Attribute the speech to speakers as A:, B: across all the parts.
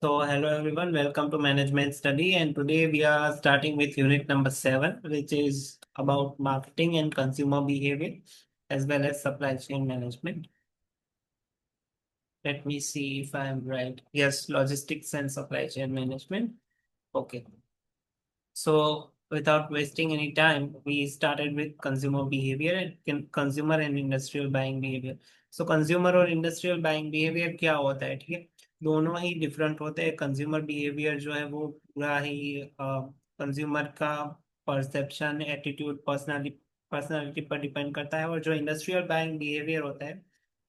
A: So, hello everyone, welcome to Management Study, and today we are starting with unit number 7, which is about marketing and consumer behavior as well as supply chain management. Let me see if I'm right. Yes, logistics and supply chain management. Okay. So, without wasting any time, we started with consumer behavior and consumer and industrial buying behavior. So, consumer और industrial buying behavior क्या होता है, ठीक है? दोनों ही different होते हैं। Consumer behaviour जो है वो पूरा ही कंज्यूमर का परसेप्शन, एटीट्यूड, पर्सनालिटी पर डिपेंड करता है। और जो इंडस्ट्रियल बाइंग बिहेवियर होता है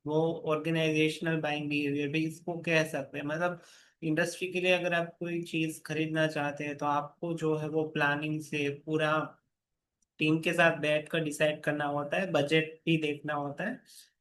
A: वो ऑर्गेनाइजेशनल बाइंग बिहेवियर भी इसको कह सकते हैं। मतलब इंडस्ट्री के लिए अगर आप कोई चीज खरीदना चाहते हैं तो आपको जो है वो प्लानिंग से पूरा टीम के साथ बैठ कर डिसाइड करना होता है, बजट भी देखना होता है,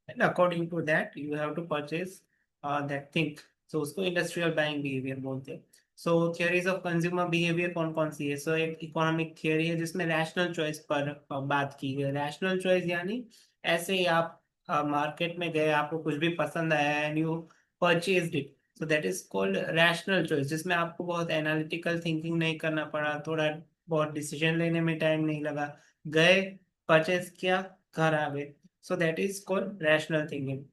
A: and according to that you have to purchase that thing. So उसको इंडस्ट्रियल बाइंग बिहेवियर बोलते हैं। So theories of consumer behaviour कौन कौन सी है? सो एक इकोनॉमिक थियरी है जिसमें रैशनल चॉइस पर बात की गई। रैशनल चॉइस यानी ऐसे ही आप मार्केट में गए, आपको कुछ भी पसंद आया and you purchase it, so that is called rational choice, जिसमें आपको बहुत एनालिटिकल थिंकिंग नहीं करना पड़ा, थोड़ा बहुत डिसीजन लेने में टाइम नहीं लगा, गए, परचेज किया, घर आ गए। So that is called rational thinking.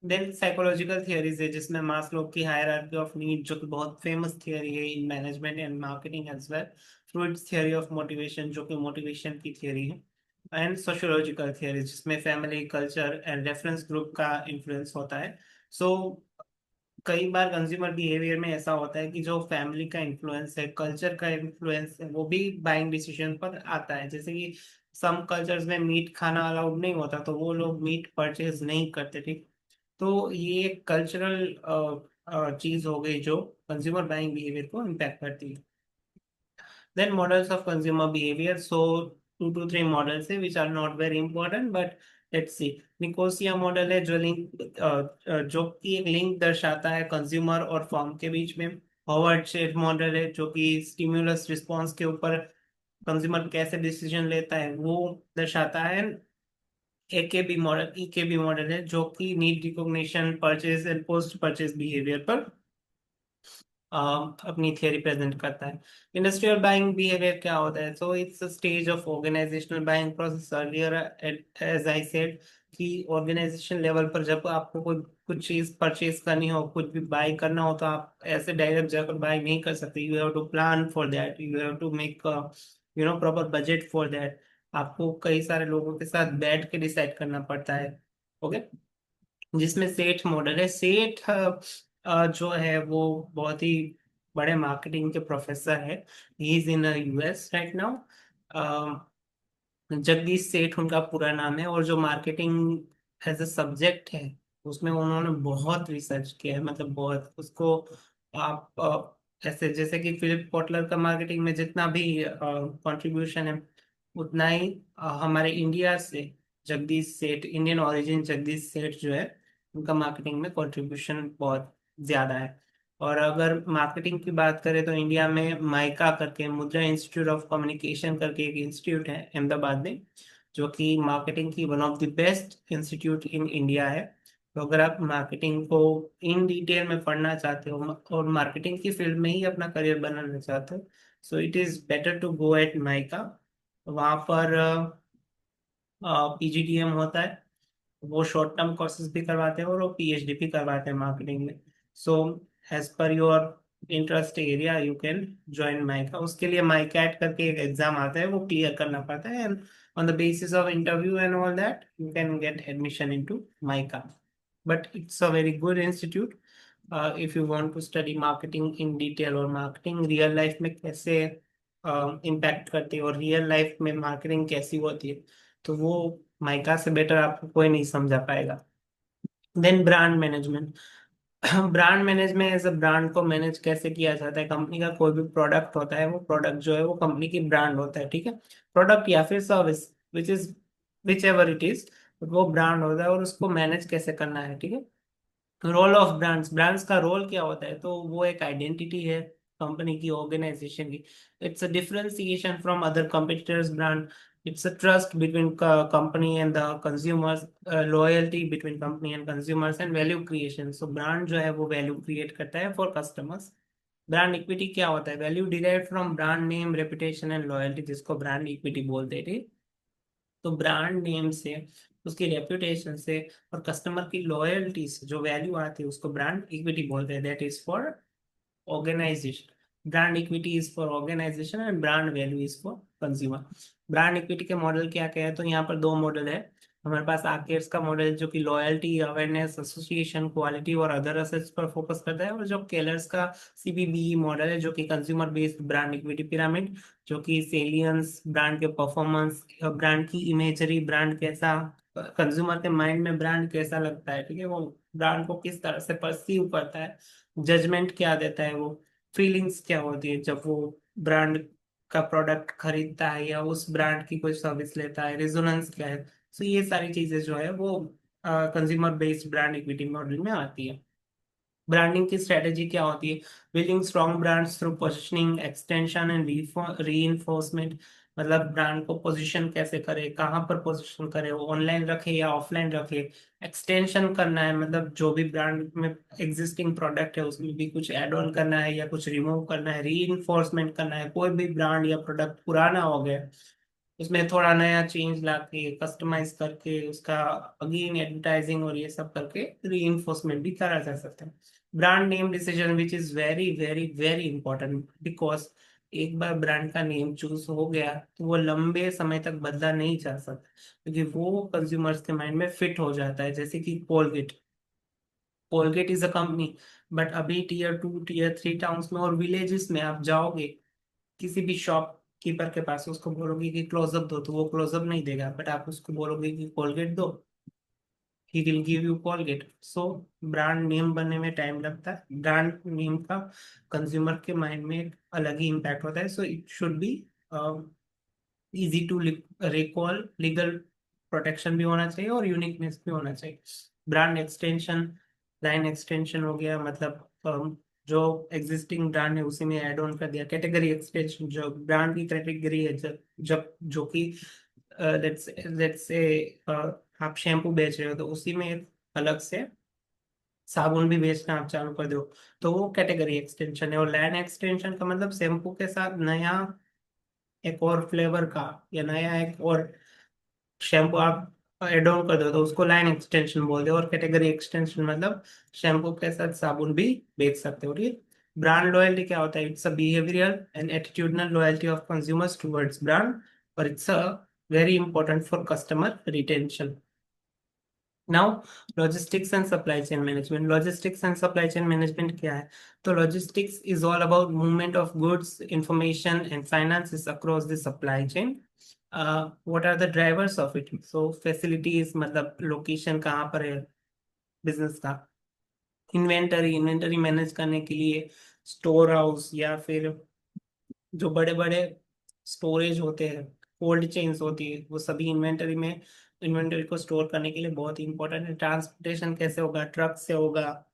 A: Then psychological theories है जिसमें मास्लो की हायरार्की ऑफ नीड, जो कि बहुत फेमस थियरी है in management and marketing as well. Freud's theory of motivation, जो कि मोटिवेशन की थियरी है। एंड सोशियोलॉजिकल थियरी जिसमें family, culture and reference group का इन्फ्लुएंस होता है। सो कई बार कंज्यूमर बिहेवियर में ऐसा होता है कि जो फैमिली का इन्फ्लुएंस है, कल्चर का इन्फ्लुएंस है, वो भी बाइंग डिसीजन पर आता है। जैसे कि सम कल्चर्स में मीट खाना अलाउड नहीं होता तो वो लोग मीट परचेज नहीं करते, ठीक। तो ये कल्चरल चीज हो गई जो कंज्यूमर बाइंग बिहेवियर को इम्पैक्ट करती है। Then models of consumer behavior. So 2 to 3 models है which are not very important, but let's see. Nicosia model है जो जो कि एक लिंक दर्शाता है कंज्यूमर और फर्म के बीच में। हॉवर्ड शेड मॉडल है जो कि स्टिम्युलस रिस्पॉन्स के ऊपर कंज्यूमर कैसे डिसीजन लेता है वो दर्शाता है। ईकेबी मॉडल है जो कि need recognition, purchase and post purchase behaviour पर अपनी थियरी प्रेजेंट करता है। इंडस्ट्रियल बाइंग बिहेवियर क्या होता है? So it's a stage of organisational buying process earlier, as I said, कि ऑर्गेनाइजेशन लेवल पर जब आपको कोई कुछ चीज परचेज करनी हो, कुछ भी बाय करना हो, तो आप ऐसे डायरेक्ट जाकर बाय नहीं कर सकते। You have to plan for that, you have to make proper budget for that. आपको कई सारे लोगों के साथ बैठ के डिसाइड करना पड़ता है। ओके। जिसमें सेठ मॉडल है। सेठ जो है वो बहुत ही बड़े मार्केटिंग के प्रोफेसर है। He is in US right now. Jagdish सेठ उनका पूरा नाम है, और जो मार्केटिंग एज अ सब्जेक्ट है उसमें उन्होंने बहुत रिसर्च किया है, मतलब बहुत उसको। आप ऐसे जैसे कि फिलिप कॉटलर का मार्केटिंग में जितना भी कंट्रीब्यूशन है उतना ही हमारे इंडिया से जगदीश सेठ, इंडियन ओरिजिन जगदीश सेठ जो है, उनका मार्केटिंग में कंट्रीब्यूशन बहुत ज्यादा है। और अगर मार्केटिंग की बात करें तो इंडिया में माइका करके, मुद्रा इंस्टीट्यूट ऑफ कम्युनिकेशन करके एक इंस्टीट्यूट है अहमदाबाद में, जो कि मार्केटिंग की one of the best institute in India है। तो अगर आप मार्केटिंग को इन डिटेल में पढ़ना चाहते हो और मार्केटिंग की फील्ड में ही अपना करियर बनाना चाहते हो, so it is better to go at MICA. वहाँ पर पीजीडीएम होता है, वो शॉर्ट टर्म कोर्सेज भी करवाते हैं और वो पीएचडी भी करवाते हैं मार्केटिंग में। So as per your interest area you can join MICA. उसके लिए माइकैट करके एक एग्जाम आता है, वो क्लियर करना पड़ता है, and on the basis of interview and all that you can get admission into MICA. But it's a very good institute if you want to study marketing in detail, और मार्केटिंग रियल लाइफ में कैसे impact करती है और real life में marketing कैसी होती है, तो वो माइका से बेटर आपको कोई नहीं समझा पाएगा। Then brand management. Brand management as a brand को मैनेज कैसे किया जाता है? कंपनी का कोई भी प्रोडक्ट होता है, वो प्रोडक्ट जो है वो कंपनी की ब्रांड होता है, ठीक है। प्रोडक्ट या फिर service which ever it is, वो ब्रांड होता है, और उसको मैनेज कैसे करना है, ठीक है। रोल ऑफ ब्रांड्स, ब्रांड्स का रोल क्या होता है? तो वो एक आइडेंटिटी है कंपनी की, ऑर्गेनाइजेशन की। It's a differentiation from other competitors brand. It's a trust between company and the consumers, loyalty between company and consumers and value creation. So brand जो है वो value create करता है for customers. ब्रांड इक्विटी क्या होता है? Value derive from brand name, reputation and loyalty, जिसको brand equity बोलते थे। तो ब्रांड नेम से, उसकी रेपुटेशन से और कस्टमर की लॉयल्टी से जो वैल्यू आती है उसको ब्रांड इक्विटी बोलते हैं। That is for organisation. Brand equity is for organisation and brand value is for consumer. Brand equity के मॉडल क्या क्या है? तो यहाँ पर दो मॉडल है हमारे पास। आर्केड्स का मॉडल जो कि लॉयल्टी, अवेयरनेस, एसोसिएशन, क्वालिटी और अदर असेट्स पर फोकस करता है, और जो केलर्स का सीबीबी मॉडल है जो कि consumer based brand equity pyramid, जो कि सेलियंस, ब्रांड के परफॉर्मेंस, ब्रांड की इमेजरी, ब्रांड कैसा, कंज्यूमर के माइंड में ब्रांड कैसा लगता है, ठीक है, वो ब्रांड को किस तरह से परसीव करता है, जजमेंट क्या देता है, वो फीलिंग्स क्या होती है जब वो ब्रांड का प्रोडक्ट खरीदता है या उस ब्रांड की कोई सर्विस लेता है, रेजोनेंस क्या है। सो ये सारी चीजें जो है वो consumer based brand equity model में आती है। ब्रांडिंग की स्ट्रेटेजी क्या होती है? Building strong brands through positioning, extension and reinforcement. मतलब ब्रांड को पोजीशन कैसे करे, कहाँ पर पोजीशन करे, वो ऑनलाइन रखे या ऑफलाइन रखे। एक्सटेंशन करना है, मतलब जो भी ब्रांड में एग्जिस्टिंग प्रोडक्ट है उसमें भी कुछ ऐड ऑन करना है या कुछ रिमूव करना है। रीइंफोर्समेंट करना है, कोई भी ब्रांड या प्रोडक्ट पुराना हो गया उसमें थोड़ा नया चेंज लाके कस्टमाइज करके उसका अगेन एडवर्टाइजिंग और ये सब करके रीइंफोर्समेंट भी करा जा सकता है। Brand name decision which is very very very important, because एक बार ब्रांड का नेम चूज हो गया तो वो लंबे समय तक बदला नहीं जा सकता, क्योंकि वो कंज्यूमर्स के माइंड में फिट हो जाता है। जैसे कि Colgate, Colgate is a company, but अभी टीयर 2, टीयर 3 टाउन्स में और विलेजेस में आप जाओगे किसी भी शॉप कीपर के पास, उसको बोलोगे कि क्लोजअप दो तो वो क्लोजअप नहीं देगा, बट आप उसको बोलोगे कि कोलगेट दो, he will give you Colgate. So brand name बनने में टाइम लगता है। ब्रांड नेम का कंज्यूमर के माइंड में एक अलग ही इम्पैक्ट होता है। So it should be easy to recall, legal protection भी होना चाहिए और यूनिकनेस भी होना चाहिए। ब्रांड एक्सटेंशन, लाइन एक्सटेंशन हो गया, मतलब जो एग्जिस्टिंग ब्रांड है उसी में ऐड ऑन कर दिया। कैटेगरी एक्सटेंशन, जो ब्रांड की कैटेगरी है, जब जब जो कि लेट्स लेट्स से आप शैम्पू बेच रहे हो तो उसी में एक अलग से साबुन भी बेचना आप चालू कर दो, तो वो कैटेगरी एक्सटेंशन है। और लाइन एक्सटेंशन का मतलब शैम्पू के साथ नया एक और फ्लेवर का या नया एक और शैम्पू आप एड ऑन कर दो तो उसको लाइन एक्सटेंशन बोलते हैं। और कैटेगरी एक्सटेंशन मतलब शैम्पू के साथ साबुन भी बेच सकते हो, ठीक है। ब्रांड लॉयल्टी क्या होता है? It's a behavioural and attitudinal loyalty of consumers towards brand, और it's a very important for customer retention. Now logistics and supply chain management. Logistics and supply chain management क्या है? तो logistics is all about movement of goods, information and finances across the supply chain. What are the drivers of it? So facilities, मतलब location कहाँ पर है business का। Inventory, inventory manage करने के लिए स्टोर हाउस या फिर जो बड़े बड़े स्टोरेज होते हैं, कोल्ड चेन्स होती है, वो सभी इन्वेंटरी में, इन्वेंटरी को स्टोर करने के लिए बहुत ही इंपॉर्टेंट है। ट्रांसपोर्टेशन कैसे होगा? ट्रक से होगा।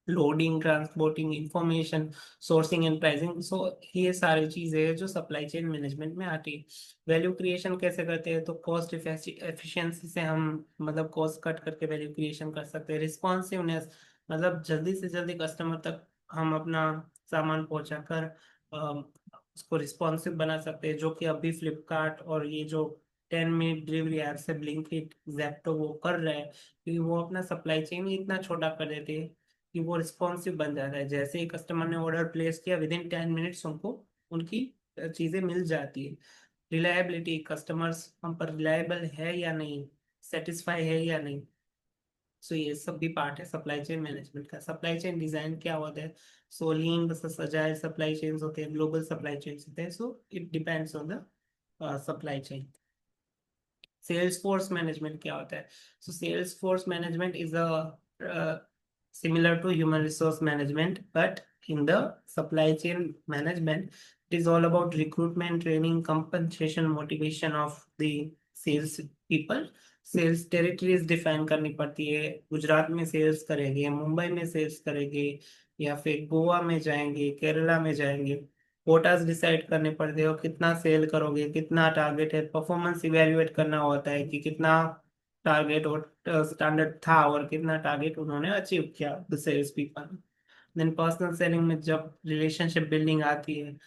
A: Loading, transporting, information, sourcing and pricing. So ये सारी चीजें हैं जो सप्लाई चेन मैनेजमेंट में आती है। वैल्यू क्रिएशन कैसे करते हैं? तो कॉस्ट एफिशिएंसी से हम, मतलब कॉस्ट कट करके वैल्यू क्रिएशन कर सकते हैं। रिस्पॉन्सिवनेस, मतलब जल्दी से जल्दी कस्टमर तक हम अपना सामान पहुंचाकर उसको रिस्पॉन्सिव बना सकते हैं, जो कि अभी फ्लिपकार्ट और ये जो 10 मिनट डिलीवरी ऐप से ब्लिंकिट, जैप्टो वो कर रहे हैं, क्योंकि वो अपना सप्लाई चेन ही इतना छोटा कर देते हैं कि वो रिस्पॉन्सिव बन जाता है। जैसे ही कस्टमर ने ऑर्डर प्लेस किया, विद इन 10 मिनट्स उनको उनकी चीजें मिल जाती है। रिलायबिलिटी, कस्टमर्स हम पर रिलायबल है या नहीं, सेटिस्फाई है या नहीं। सो ये सब भी पार्ट है सप्लाई चेन मैनेजमेंट का। सप्लाई चेन डिजाइन क्या होता है? So lean versus agile supply chains होते हैं, ग्लोबल सप्लाई चेन्स होते हैं। So it depends on the supply chain. Sales force management क्या होता है? So sales force management is a similar to human resource management, but in the supply chain management it is all about recruitment, training, compensation, motivation of the sales people। Sales territories define करनी पड़ती है। गुजरात में sales करेंगे, मुंबई में sales करेंगे, या फिर गोवा में जाएंगे, केरला में जाएंगे। कोटास डिसाइड करने पड़ते हो, कितना सेल करोगे, कितना टारगेट है, परफॉर्मेंस इवेल्युएट करना होता है कि कितना टारगेट और स्टैंडर्ड था और कितना टारगेट उन्होंने अचीव किया the sales people. Then personal selling में जब रिलेशनशिप बिल्डिंग आती है,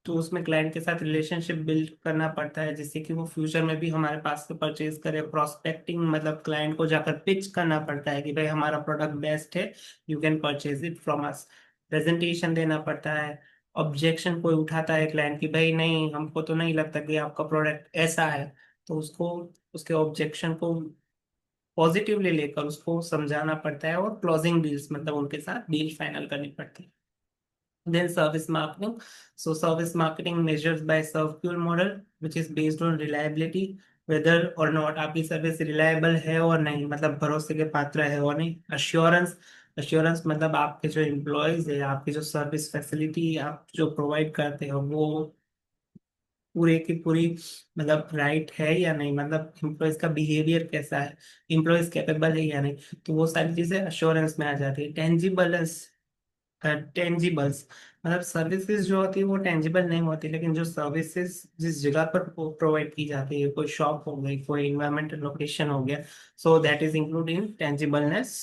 A: तो उसमें क्लाइंट के साथ रिलेशनशिप बिल्ड करना पड़ता है जिससे कि वो फ्यूचर में भी हमारे पास से परचेज करे। प्रोस्पेक्टिंग मतलब क्लाइंट को जाकर पिच करना पड़ता है कि भाई हमारा प्रोडक्ट बेस्ट है, you can purchase it from us. Presentation देना पड़ता है। ऑब्जेक्शन कोई उठाता है क्लाइंट की भाई नहीं, हमको तो नहीं लगता कि आपका प्रोडक्ट ऐसा है, तो उसको उसके ऑब्जेक्शन को पॉजिटिवली लेकर उसको समझाना पड़ता है और क्लोजिंग डील्स मतलब उनके साथ डील फाइनल करनी पड़ती है। Then service marketing. So service marketing measures by serve fuel model, which is based on reliability, whether or not आपकी सर्विस रिलायबल है और नहीं, मतलब भरोसे के पात्र है और नहीं। अश्योरेंस, अश्योरेंस मतलब आपके जो एम्प्लॉयज है, आपकी जो सर्विस फैसिलिटी आप जो प्रोवाइड करते हो वो पूरे की पूरी मतलब राइट है या नहीं, मतलब एम्प्लॉयज का बिहेवियर कैसा है, एम्प्लॉयज कैपेबल है या नहीं, तो वो सारी चीजें अश्योरेंस में आ जाती है। टेंजिबल्स, टेंजिबल्स मतलब सर्विसेज जो होती है वो टेंजिबल नहीं होती, लेकिन जो सर्विसेज जिस जगह पर प्रोवाइड की जाती है, कोई शॉप हो गई, कोई इन्वायरमेंटल लोकेशन हो गया, so that is include in tangibleness.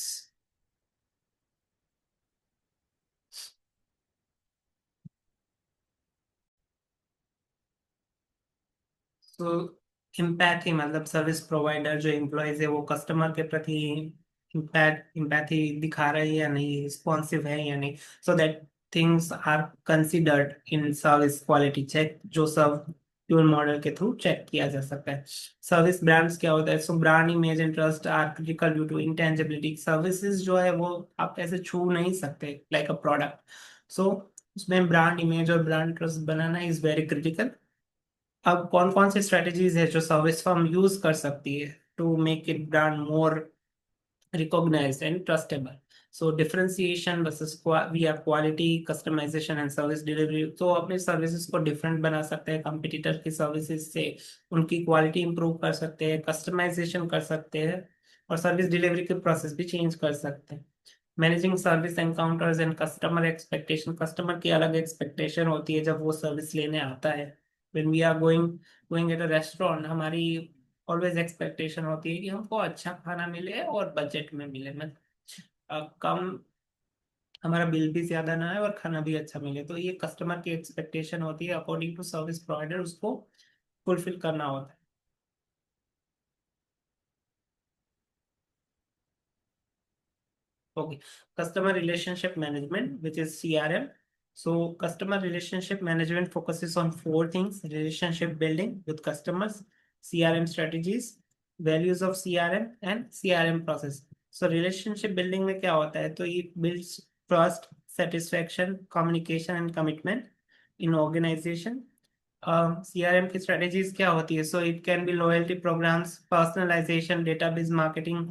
A: So empathy मतलब सर्विस प्रोवाइडर जो एम्प्लॉयज है वो कस्टमर के प्रति इम्पैथी दिखा रहे हैं या नहीं, रिस्पॉन्सिव है या नहीं, so that things are considered in service quality check, जो सर्व फ्यूल मॉडल के थ्रू चेक किया जा सकता है। सर्विस ब्रांड्स क्या होता है? So brand image and trust are critical due to intangibility. Services जो है वो आप ऐसे छू नहीं सकते लाइक अ प्रोडक्ट, सो उसमें ब्रांड इमेज और brand trust banana is very critical. अब कौन कौन सी स्ट्रेटजीज है जो सर्विस फर्म यूज कर सकती है to make it brand more recognized and trustable? So differentiation versus via quality, customization and service delivery। तो अपने सर्विसेज को डिफरेंट बना सकते हैं कंपटीटर की सर्विसेज से, उनकी क्वालिटी इंप्रूव कर सकते हैं, कस्टमाइजेशन कर सकते हैं और सर्विस डिलीवरी के प्रोसेस भी चेंज कर सकते हैं। Managing service encounters and customer expectation, customer की अलग एक्सपेक्टेशन होती है जब वो सर्विस लेने आता है। When we are going going at a restaurant, हमारी ऑलवेज एक्सपेक्टेशन होती है कि हमको अच्छा खाना मिले और बजट में मिले, मतलब कम, हमारा बिल भी ज्यादा ना आए और खाना भी अच्छा मिले, तो ये कस्टमर की एक्सपेक्टेशन होती है, अकॉर्डिंग टू सर्विस प्रोवाइडर उसको फुलफिल करना होता है। Okay, customer relationship management, which is CRM. So, customer relationship management focuses on four things: relationship building with customers, CRM strategies, values of CRM, and CRM process. So, relationship building में क्या होता है? तो it builds trust, satisfaction, communication, and commitment in organization. CRM की strategies क्या होती है? So, it can be loyalty programs, personalization, database marketing,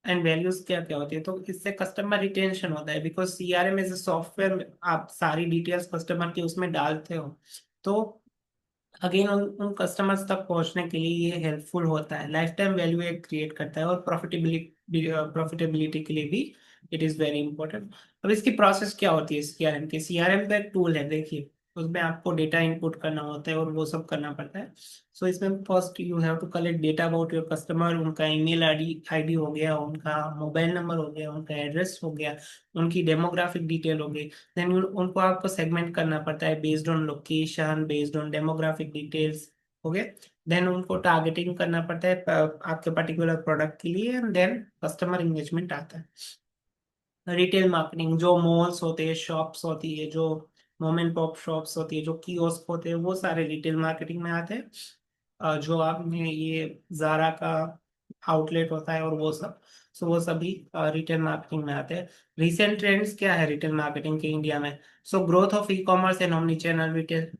A: and values क्या क्या होती है। तो इससे कस्टमर रिटेंशन होता है, because CRM is a software, आप सारी डिटेल्स कस्टमर की उसमें डालते हो, तो अगेन उन कस्टमर्स तक पहुंचने के लिए ये हेल्पफुल होता है, लाइफ टाइम वैल्यू एक क्रिएट करता है और प्रॉफिटेबिलिटी के लिए भी इट इज वेरी इंपॉर्टेंट। अब इसकी प्रोसेस क्या होती है सीआरएम की? सीआरएम का एक टूल है, देखिए उसमें आपको डेटा इनपुट करना होता है और वो सब करना पड़ता है। सो इसमें first you have to collect data about your customer, उनका ईमेल आईडी हो गया, उनका मोबाइल नंबर हो गया, उनका एड्रेस हो गया, उनकी डेमोग्राफिक डिटेल हो गई। देन उनको आपको सेगमेंट करना पड़ता है based on location, based on demographic details, हो गए। देन उनको टारगेटिंग करना पड़ता है आपके पर्टिकुलर प्रोडक्ट के लिए, एंड देन कस्टमर इंगेजमेंट आता है। रिटेल मार्केटिंग, जो मॉल्स होते हैं, शॉप्स होती है, जो मोम एंड पॉप शॉप्स होती है, जो कियोस्क होते हैं, वो सारे रिटेल मार्केटिंग में आते हैं। जो आपने ये जारा का आउटलेट होता है और वो सब, सो वो सभी रिटेल मार्केटिंग में आते हैं। रिसेंट ट्रेंड्स क्या है रिटेल मार्केटिंग के इंडिया में? So growth of e commerce and omni channel retail.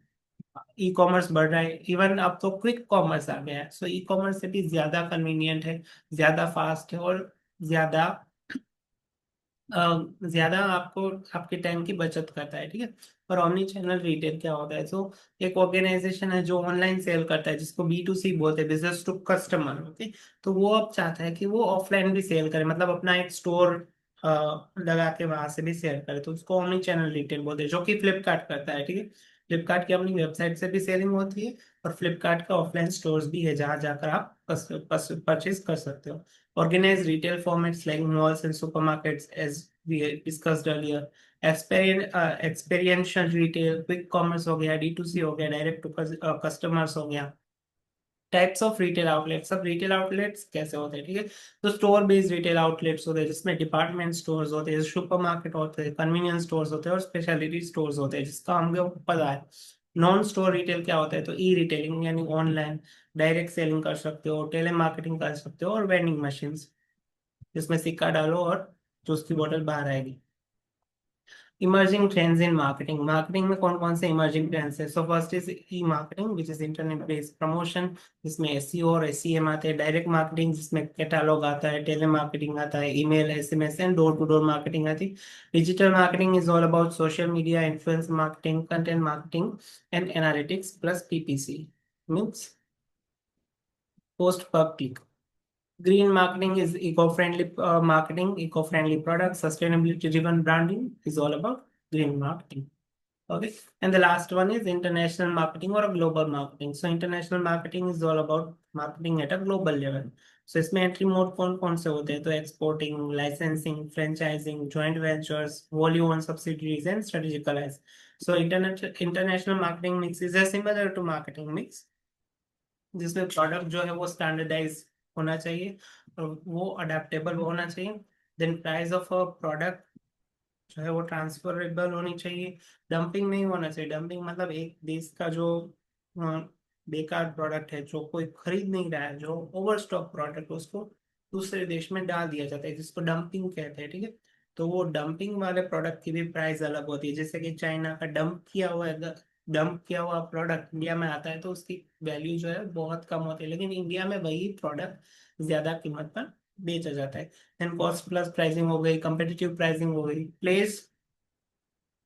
A: E commerce बढ़ रहा है, इवन अब तो क्विक कॉमर्स आ गया है, सो ई कॉमर्स से भी ज्यादा कन्वीनियंट है, ज्यादा फास्ट है और ज्यादा ज्यादा आपको आपके टाइम की बचत करता है, ठीक है। और ऑमनी चैनल रिटेल क्या होता है? तो एक ऑर्गेनाइजेशन है जो ऑनलाइन सेल करता है, जिसको B2C बोलते हैं, बिजनेस टू कस्टमर, ओके। तो वो अब चाहता है कि वो ऑफलाइन भी सेल करे, मतलब अपना एक स्टोर लगा के वहां से भी सेल करे, तो उसको ऑमनी चैनल रिटेल बोलते हैं, जो कि फ्लिपकार्ट करता है, ठीक है। फ्लिपकार्ट की अपनी वेबसाइट से भी सेलिंग होती है, और फ्लिपकार्ट का ऑफलाइन स्टोर्स भी है जहाँ जाकर आप परचेज कर सकते हो। Organise retail formats like malls and supermarkets as we discussed earlier. Experiential retail, quick commerce हो गया, D2C हो गया, डायरेक्ट टू कस्टमर्स हो गया। टाइप्स ऑफ रिटेल आउटलेट्स, सब रिटेल आउटलेट्स कैसे होते हैं, ठीक है। तो स्टोर बेस्ड रिटेल आउटलेट्स होते हैं जिसमें डिपार्टमेंट स्टोर्स होते हैं, सुपर मार्केट होते हैं, कन्वीनियंस स्टोर्स होते हैं, और स्पेशलिटी स्टोर्स होते हैं जिसका हमको पता है। नॉन स्टोर रिटेल क्या होता है, तो ई रिटेलिंग यानी ऑनलाइन डायरेक्ट सेलिंग कर सकते हो, टेली मार्केटिंग कर सकते हो, और वेंडिंग मशीन जिसमें सिक्का डालो और जूस की बोतल बाहर आएगी। Emerging trends in marketing, marketing में कौन कौन से इमर्जिंग ट्रेंड्स है। So first is E marketing which is internet based promotion, जिसमें SEO और SEM आते हैं। डायरेक्ट मार्केटिंग जिसमें कैटालॉग आता है, टेली मार्केटिंग आता है, email, SMS and door to door marketing आती है। Digital marketing is all about social media, influence marketing, content marketing and analytics plus PPC means post पर click. Green marketing is eco-friendly marketing, eco-friendly products, sustainability-driven branding is all about green marketing. Okay, and the last one is international marketing or global marketing. So international marketing is all about marketing at a global level. So इसमें entry mode कौन कौन से होते हैं, तो exporting, licensing, franchising, joint ventures, wholly owned subsidiaries and strategic allies. So international marketing mix is a similar to marketing mix, जिसमें product जो है वो स्टैंडर्डाइज होना चाहिए और वो अडेप्टेबल होना चाहिए। Then price of a product जो है वो ट्रांसफरेबल होनी चाहिए। डंपिंग नहीं होना चाहिए। डंपिंग मतलब एक देश का जो बेकार प्रोडक्ट है जो कोई खरीद नहीं रहा है, जो ओवर स्टॉक प्रोडक्ट, उसको दूसरे देश में डाल दिया जाता है जिसको डंपिंग कहते हैं, ठीक है। तो वो डंपिंग वाले प्रोडक्ट की भी प्राइस अलग होती है। जैसे कि चाइना का डंप किया हुआ प्रोडक्ट इंडिया में आता है तो उसकी वैल्यू जो है बहुत कम होती है, लेकिन इंडिया में वही प्रोडक्ट ज्यादा कीमत पर बेचा जाता है। एंड कॉस्ट प्लस प्राइसिंग हो गई, कंपेटिटिव प्राइसिंग हो गई, प्लेस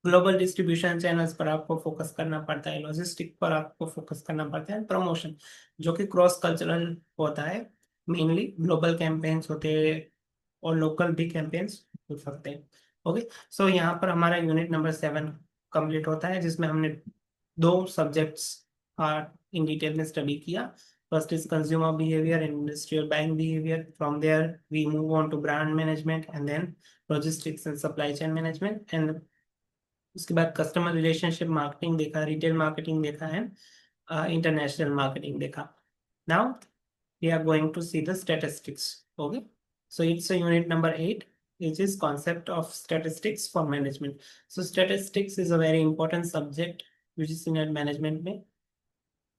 A: ग्लोबल डिस्ट्रीब्यूशन चैनल्स पर आपको फोकस करना पड़ता है, लॉजिस्टिक पर आपको फोकस करना पड़ता है, प्रमोशन जो कि क्रॉस कल्चरल होता है। मेनली ग्लोबल कैंपेन्स होते हैं और लोकल भी कैंपेन्स हो सकते हैं। ओके, सो यहाँ पर हमारा यूनिट नंबर 7 कंप्लीट होता है जिसमें हमने दो सब्जेक्ट्स इन डिटेल में स्टडी किया। First is consumer behaviour and industrial buying behaviour, from there we move on to brand management and then logistics and supply chain management, and उसके बाद customer relationship marketing देखा, retail marketing देखा है, international marketing देखा। Now we are going to see the statistics. Okay, so it's a unit number 8, which is concept of statistics for management. So statistics is a very important subject which is in management में।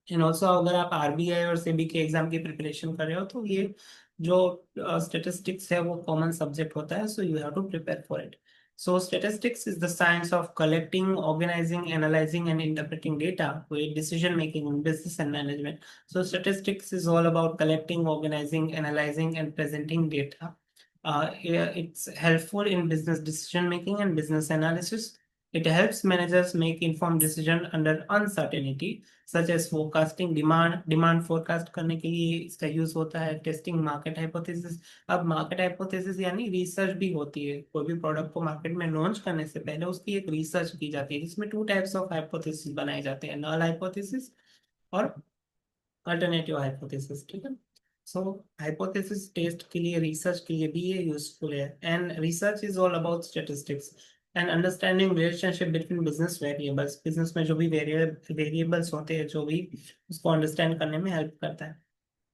A: And also अगर आप RBI और SEBI के exam की preparation कर रहे हो तो ये जो स्टेटिस्टिक्स है वो कॉमन सब्जेक्ट होता है, so you have to prepare for it. So statistics is the science of collecting, organizing, analyzing, and interpreting data for decision making in business and management. So statistics is all about collecting, organizing, analyzing, and presenting data. Yeah, it's helpful in business decision making and business analysis. It helps managers make informed decision under uncertainty, such as forecasting demand forecast करने के लिए इसका use होता है, testing market hypothesis. अब market hypothesis यानी research भी होती है, कोई भी प्रोडक्ट को मार्केट में लॉन्च करने से पहले उसकी एक रिसर्च की जाती है जिसमें टू टाइप्स ऑफ हाइपोथेसिस बनाए जाते हैं, नल हाइपोथेसिस और अल्टरनेटिव हाइपोथेसिस, ठीक है। सो हाइपोथेसिस टेस्ट के लिए, रिसर्च के लिए भी ये यूजफुल है। And research is all about statistics and understanding relationship between business variables. Business में जो भी वेरिएबल्स होते हैं जो भी, उसको अंडरस्टैंड करने में हेल्प करता है।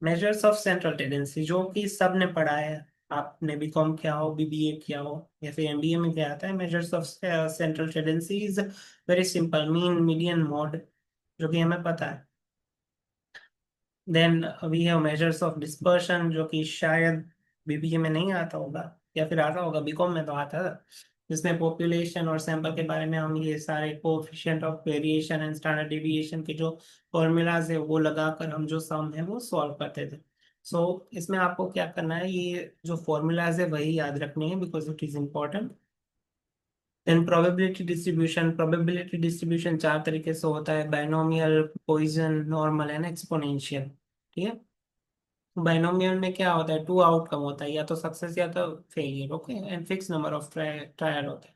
A: मेजर्स ऑफ सेंट्रल टेंडेंसी जो कि सब ने पढ़ा है, आपने BCom किया हो, BBA किया हो या फिर MBA में क्या आता है। Measures of central tendency is very simple, mean, median, mode, जो कि हमें पता है। Then we have measures of dispersion जो कि शायद BBA में नहीं आता होगा या फिर आता होगा, BCom में तो आता था, जिसमें पॉपुलेशन और सैंपल के बारे में हम ये सारे coefficient of variation and standard deviation के जो फॉर्मूलाज है वो लगाकर हम जो सम है वो सॉल्व करते थे। सो इसमें आपको क्या करना है, ये जो फॉर्मूलाज है वही याद रखने हैं because it is important. Then probability distribution चार तरीके से होता है, binomial, Poisson, normal and exponential, ठीक है। बाइनोमियल में क्या होता है, टू आउटकम होता है, या तो सक्सेस या तो failure, okay, and fix number of trial होता है।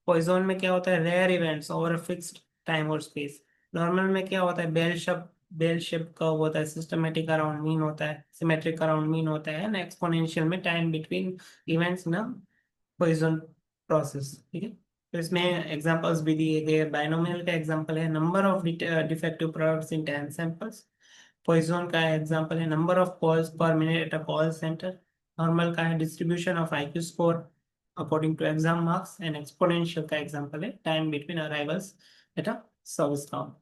A: पॉइजन में क्या होता है, rare events over fixed time और स्पेस। नॉर्मल में क्या होता है, बेल शेप कर्व होता है, सिस्टमेटिक अराउंड मीन होता है, सिमेट्रिक अराउंड मीन होता है, एंड एक्सपोनेंशियल में टाइम बिटवीन इवेंट्स ना पॉइजन प्रोसेस। ठीक है, तो इसमें एग्जांपल्स भी दिए गए। बाइनोमियल का एग्जांपल है number of defective products in 10 samples. Poisson का एग्जांपल है number of calls per minute at a call centre. Normal का है distribution of IQ score according to exam marks. And exponential का एग्जांपल है time between arrivals at a service count.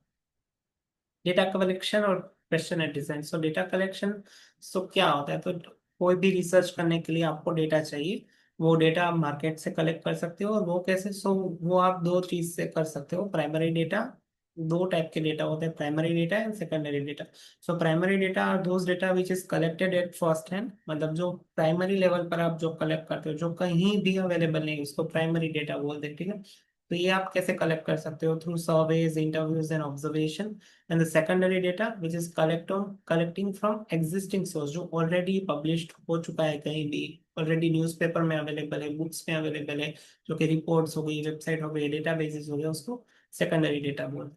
A: Data collection और question and design. So data collection, so क्या होता है, तो कोई भी रिसर्च करने के लिए आपको डेटा चाहिए। वो डेटा आप मार्केट से कलेक्ट कर सकते हो, और वो कैसे, सो वो आप दो चीज से कर सकते हो। प्राइमरी डेटा, दो टाइप के डेटा होते हैं, primary data and secondary data. So primary data are those data which is collected at first hand, मतलब जो प्राइमरी लेवल पर आप जो कलेक्ट करते हो, जो कहीं भी अवेलेबल नहीं, उसको प्राइमरी डेटा बोलते हैं। ठीक है, तो ये आप कैसे कलेक्ट कर सकते हो, through surveys, interviews and observation. and the secondary data which is collecting from existing source, जो already published हो चुका है कहीं भी, already न्यूज़पेपर में अवेलेबल है, बुक्स में अवेलेबल है, जो कि रिपोर्ट्स हो गई, वेबसाइट हो गई, डेटाबेसेस हो गए, उसको सेकेंडरी डेटा बोलते हैं।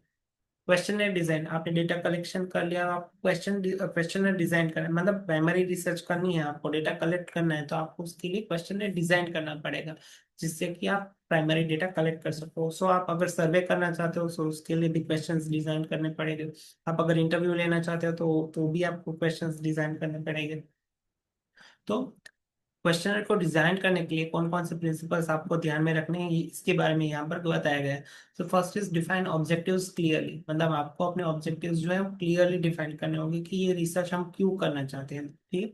A: क्वेश्चनर डिजाइन, आपने डेटा कलेक्शन कर लिया, आप क्वेश्चनर डिजाइन करना, मतलब प्राइमरी रिसर्च करनी है, आपको डेटा कलेक्ट करना है, तो आपको उसके लिए क्वेश्चनर डिजाइन करना पड़ेगा, जिससे कि आप प्राइमरी डेटा कलेक्ट कर सको। सो आप अगर सर्वे करना चाहते हो, सो उसके लिए भी क्वेश्चंस डिजाइन करने पड़ेंगे। आप अगर इंटरव्यू लेना चाहते हो, तो भी आपको क्वेश्चंस डिजाइन करने पड़ेंगे। तो क्वेश्चनर को डिजाइन करने के लिए कौन कौन से प्रिंसिपल्स आपको ध्यान में रखने हैं, इसके बारे में यहाँ पर बताया गया है। तो first is define objectives clearly, मतलब आपको अपने ऑब्जेक्टिव्स जो है क्लियरली डिफाइन करने होंगे कि ये रिसर्च हम क्यों करना चाहते हैं। ठीक है,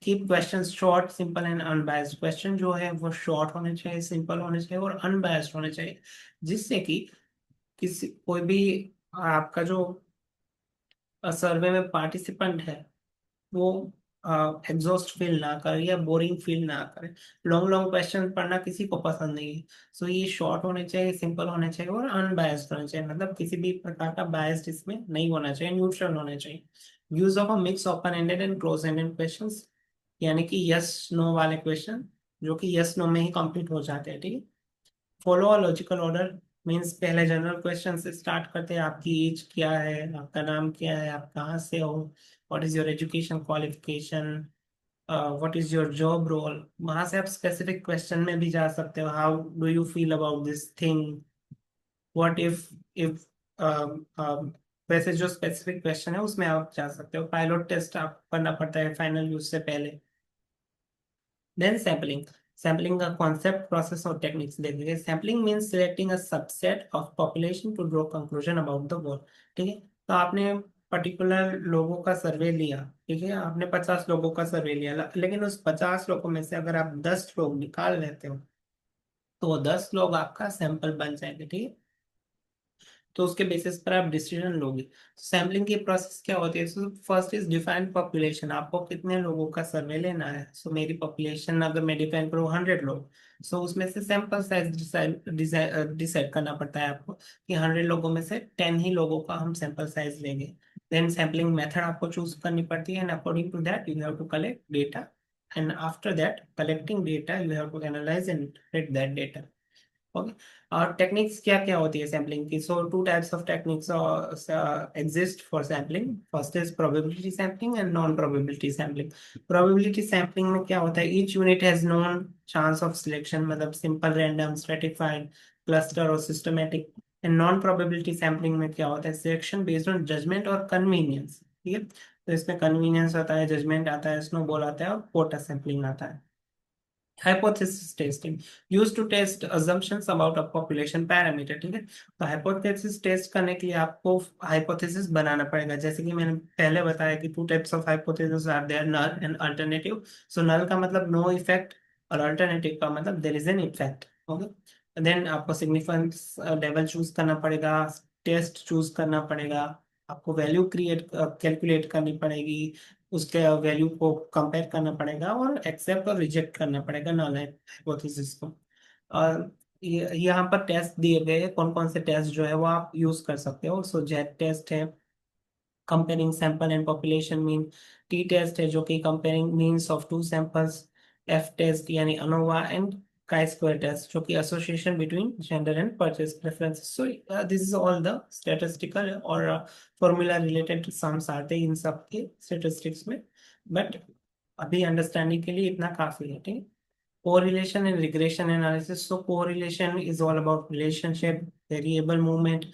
A: keep question short, simple and unbiased. Question जो है वो शॉर्ट होने चाहिए, सिंपल होने चाहिए और अनबायस्ड होने चाहिए, जिससे कि किसी कोई भी आपका जो सर्वे में पार्टिसिपेंट है वो एग्जॉस्ट फील ना करे या बोरिंग फील ना करे। लॉन्ग लॉन्ग क्वेश्चन पढ़ना किसी को पसंद नहीं है। सो ये शॉर्ट होने चाहिए, सिंपल होने चाहिए और अनबायस्ड होने चाहिए, मतलब किसी भी प्रकार का बायस्ड इसमें नहीं होना चाहिए, न्यूट्रल होने चाहिए। Use of a mix open ended and close ended questions, यानी कि यस नो वाले क्वेश्चन जो कि यस नो में ही कंप्लीट हो जाते हैं। ठीक है, follow a logical order, means पहले जनरल क्वेश्चन से स्टार्ट करते हैं, आपकी एज क्या है, आपका नाम क्या है, आप कहाँ से हो, what is your education qualification, what is your job role. वहां से आप स्पेसिफिक क्वेश्चन में भी जा सकते हो, how do you feel about this thing, what if वैसे जो स्पेसिफिक क्वेश्चन है उसमें आप जा सकते हो। पायलट टेस्ट आप करना पड़ता है फाइनल यूज से पहले। Then sampling. Sampling का concept, process और techniques देखेंगे। Sampling means selecting a subset of population to draw conclusion about the world। ठीक है, तो आपने पर्टिकुलर लोगों का सर्वे लिया। ठीक है, आपने 50 लोगों का सर्वे लिया, लेकिन उस 50 लोगों में से अगर आप 10 लोग निकाल लेते हो, तो वो 10 लोग आपका सैंपल बन जाएंगे। ठीक है, तो उसके बेसिस पर आप डिसीजन लोगे। सैम्पलिंग की प्रोसेस क्या होती है, so first is define population, आपको कितने लोगों का सर्वे लेना है। सो मेरी पॉपुलेशन अगर मैं डिफाइन करूँ 100 लोग, सो उसमें से सैंपल साइज डिसाइड करना पड़ता है आपको कि 100 लोगों में से 10 ही लोगों का हम सैंपल साइज लेंगे। देन सैम्पलिंग मेथड आपको चूज करनी पड़ती है, and according to that you have to collect data, and after that collecting data you have to analyse and interpret that data. Okay, और टेक्निक्स क्या क्या होती है सैम्पलिंग की। So two types of techniques exist for sampling. First is probability sampling and non probability sampling. Probability sampling में क्या होता है, each unit has non chance of selection, मतलब सिंपल, रैंडम, स्ट्रेटिफाइड, क्लस्टर और systematic. And non probability sampling में क्या होता है, सिलेक्शन बेस्ड ऑन जजमेंट और कन्वीनियंस। ठीक है, तो इसमें कन्वीनियंस आता है, जजमेंट आता है, स्नोबॉल आता है और कोटा सैम्पलिंग आता है। Hypothesis testing used to test assumptions about a population parameter। ठीक है, तो हाइपोथेसिस टेस्ट करने के लिए आपको हाइपोथेसिस बनाना पड़ेगा। जैसे कि मैंने पहले बताया कि two types of hypothesis are there, null and alternative. So null का मतलब नो इफेक्ट, और अल्टरनेटिव का मतलब there is an effect. Okay, then आपको सिग्निफिकेंस लेवल चूज करना पड़ेगा, टेस्ट चूज करना पड़ेगा, आपको वैल्यू क्रिएट कैलकुलेट करनी पड़ेगी, उसके वैल्यू को कंपेयर करना पड़ेगा और एक्सेप्ट और रिजेक्ट करना पड़ेगा नल हाइपोथेसिस को। और यहाँ पर टेस्ट दिए गए हैं, कौन कौन से टेस्ट जो है वो आप यूज कर सकते हो। सो जेड टेस्ट है, comparing sample and population mean. T test है जो कि comparing means of two samples. F test यानी अनोवा, एंड chi-square test, जो कि association between gender and purchase preferences. So this is all the statistical or formula related to sums आते हैं इन सब के statistics में, but अभी understanding के लिए इतना काफी है, ठीक है. Correlation and regression analysis. So correlation is all about relationship, variable movement,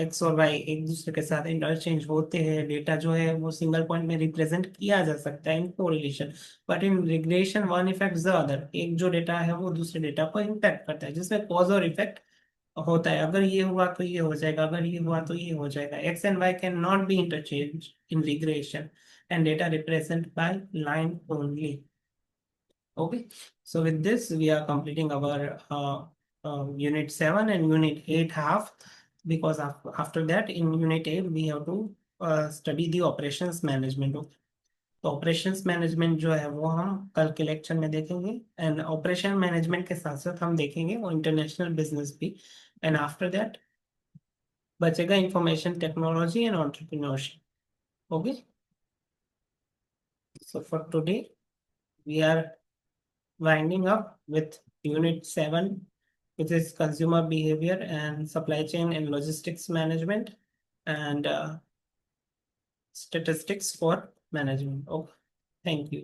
A: x और वाई एक दूसरे के साथ इंटरचेंज होते हैं, डेटा जो है वो सिंगल पॉइंट में रिप्रेजेंट किया जा सकता है in correlation. But in regression one effect the other, एक जो डेटा है वो दूसरे डेटा को इम्पैक्ट करता है, जिसमें कॉज और इफेक्ट होता है. अगर ये हुआ तो ये हो जाएगा, अगर ये हुआ तो ये हो जाएगा. X and Y can not be interchange in regression and data represent by line only. Okay, so with this, we are completing our unit 7 and unit 8 half, because after that, in unit 8, we have to study the operations management. Okay? तो operations management जो है वो हम कल के lecture में देखेंगे, and operation management के साथ साथ हम देखेंगे वो इंटरनेशनल बिजनेस भी. एंड आफ्टर दैट बचेगा information technology and entrepreneurship. Okay, so for today we are winding up with Unit 7, which is consumer behavior and supply chain and logistics management, and statistics for management. Okay, thank you.